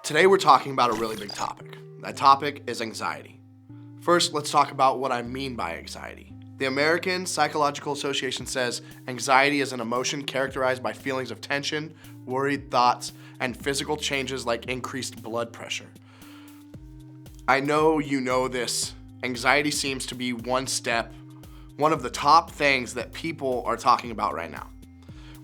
Today we're talking about a really big topic. That topic is anxiety. First, let's talk about what I mean by anxiety. The American Psychological Association says anxiety is an emotion characterized by feelings of tension, worried thoughts, and physical changes like increased blood pressure. I know you know this. Anxiety seems to be one of the top things that people are talking about right now.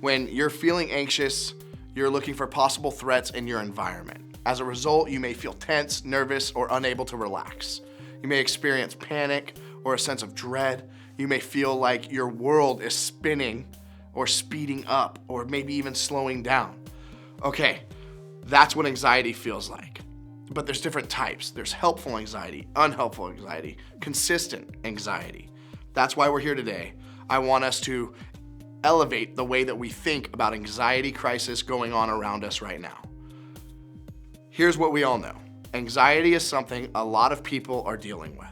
When you're feeling anxious, you're looking for possible threats in your environment. As a result, you may feel tense, nervous, or unable to relax. You may experience panic or a sense of dread. You may feel like your world is spinning or speeding up or maybe even slowing down. Okay, that's what anxiety feels like. But there's different types. There's helpful anxiety, unhelpful anxiety, consistent anxiety. That's why we're here today. I want us to elevate the way that we think about anxiety crisis going on around us right now. Here's what we all know. Anxiety is something a lot of people are dealing with.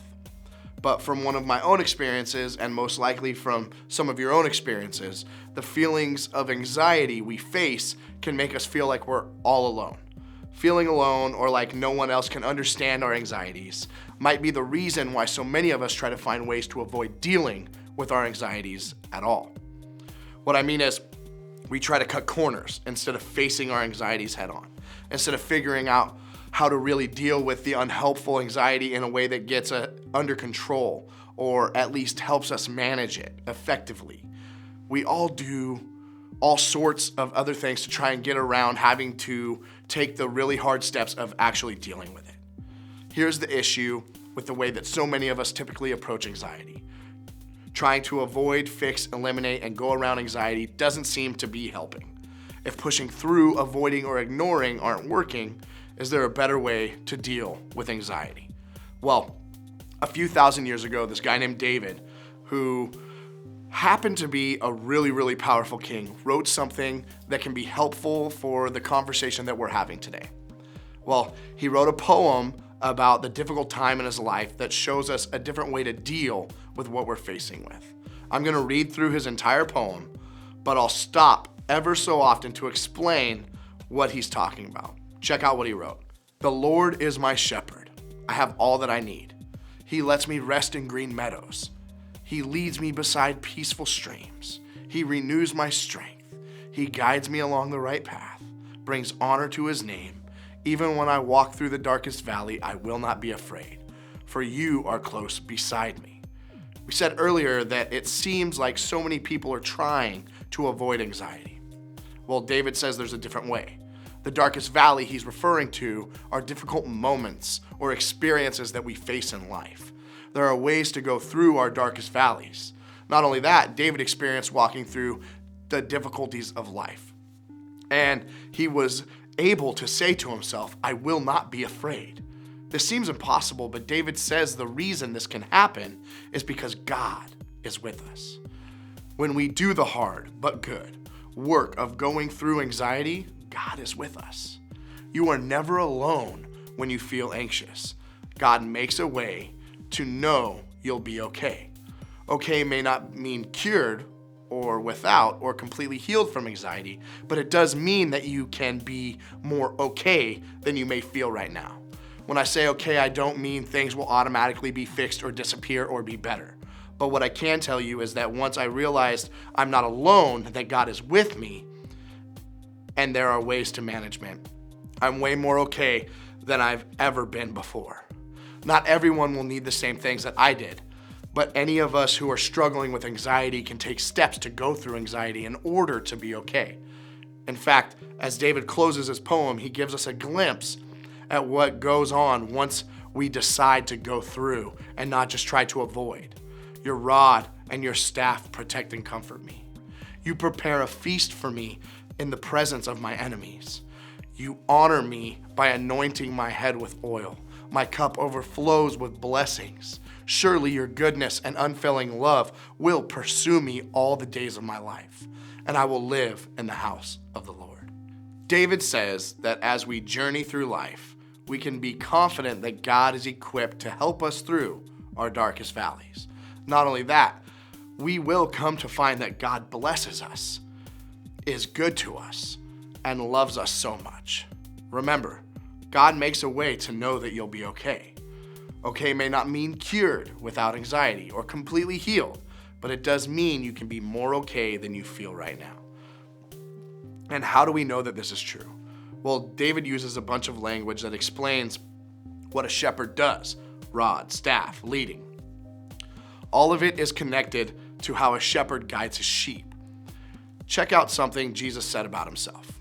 But from one of my own experiences, and most likely from some of your own experiences, the feelings of anxiety we face can make us feel like we're all alone. Feeling alone or like no one else can understand our anxieties might be the reason why so many of us try to find ways to avoid dealing with our anxieties at all. What I mean is, we try to cut corners instead of facing our anxieties head on, instead of figuring out how to really deal with the unhelpful anxiety in a way that gets under control or at least helps us manage it effectively. We all do all sorts of other things to try and get around having to take the really hard steps of actually dealing with it. Here's the issue with the way that so many of us typically approach anxiety. Trying to avoid, fix, eliminate, and go around anxiety doesn't seem to be helping. If pushing through, avoiding, or ignoring aren't working, is there a better way to deal with anxiety? Well, a few thousand years ago, this guy named David, who happened to be a really, really powerful king, wrote something that can be helpful for the conversation that we're having today. Well, he wrote a poem about the difficult time in his life that shows us a different way to deal with what we're facing with. I'm gonna read through his entire poem, but I'll stop ever so often to explain what he's talking about. Check out what he wrote. The Lord is my shepherd. I have all that I need. He lets me rest in green meadows. He leads me beside peaceful streams. He renews my strength. He guides me along the right path, brings honor to his name. Even when I walk through the darkest valley, I will not be afraid, for you are close beside me. We said earlier that it seems like so many people are trying to avoid anxiety. Well, David says there's a different way. The darkest valley he's referring to are difficult moments or experiences that we face in life. There are ways to go through our darkest valleys. Not only that, David experienced walking through the difficulties of life. And he was able to say to himself, I will not be afraid. This seems impossible, but David says the reason this can happen is because God is with us. When we do the hard but good work of going through anxiety, God is with us. You are never alone when you feel anxious. God makes a way to know you'll be okay. Okay may not mean cured or without or completely healed from anxiety, but it does mean that you can be more okay than you may feel right now. When I say okay, I don't mean things will automatically be fixed or disappear or be better. But what I can tell you is that once I realized I'm not alone, that God is with me, and there are ways to management, I'm way more okay than I've ever been before. Not everyone will need the same things that I did, but any of us who are struggling with anxiety can take steps to go through anxiety in order to be okay. In fact, as David closes his poem, he gives us a glimpse at what goes on once we decide to go through and not just try to avoid. Your rod and your staff protect and comfort me. You prepare a feast for me in the presence of my enemies. You honor me by anointing my head with oil. My cup overflows with blessings. Surely your goodness and unfailing love will pursue me all the days of my life, and I will live in the house of the Lord. David says that as we journey through life, we can be confident that God is equipped to help us through our darkest valleys. Not only that, we will come to find that God blesses us, is good to us, and loves us so much. Remember, God makes a way to know that you'll be okay. Okay may not mean cured without anxiety or completely healed, but it does mean you can be more okay than you feel right now. And how do we know that this is true? Well, David uses a bunch of language that explains what a shepherd does: rod, staff, leading. All of it is connected to how a shepherd guides his sheep. Check out something Jesus said about himself.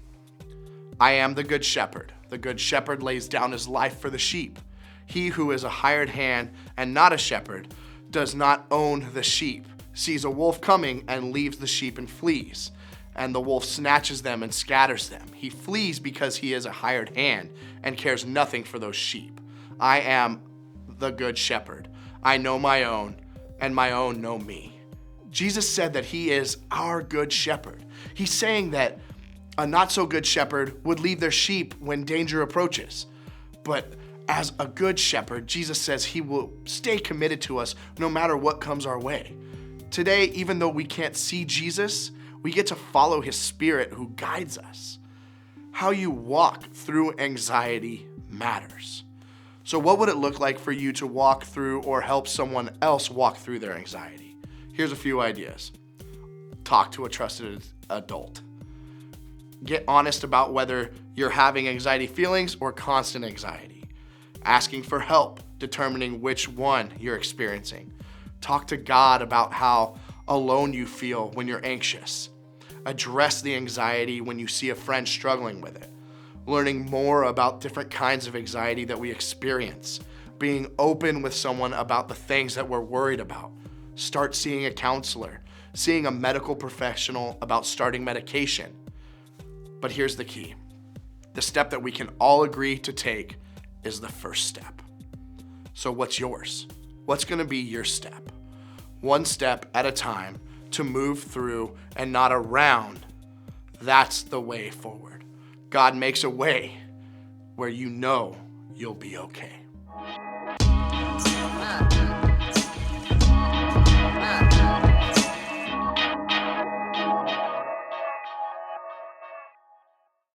I am the good shepherd. The good shepherd lays down his life for the sheep. He who is a hired hand and not a shepherd does not own the sheep, sees a wolf coming and leaves the sheep and flees. And the wolf snatches them and scatters them. He flees because he is a hired hand and cares nothing for those sheep. I am the good shepherd. I know my own, and my own know me. Jesus said that he is our good shepherd. He's saying that a not so good shepherd would leave their sheep when danger approaches. But as a good shepherd, Jesus says he will stay committed to us no matter what comes our way. Today, even though we can't see Jesus, we get to follow his spirit who guides us. How you walk through anxiety matters. So what would it look like for you to walk through or help someone else walk through their anxiety? Here's a few ideas. Talk to a trusted adult. Get honest about whether you're having anxiety feelings or constant anxiety. Asking for help, determining which one you're experiencing. Talk to God about how alone you feel when you're anxious. Address the anxiety when you see a friend struggling with it. Learning more about different kinds of anxiety that we experience. Being open with someone about the things that we're worried about. Start seeing a counselor. Seeing a medical professional about starting medication. But here's the key. The step that we can all agree to take is the first step. So what's yours? What's going to be your step? One step at a time to move through and not around. That's the way forward. God makes a way where you know you'll be okay.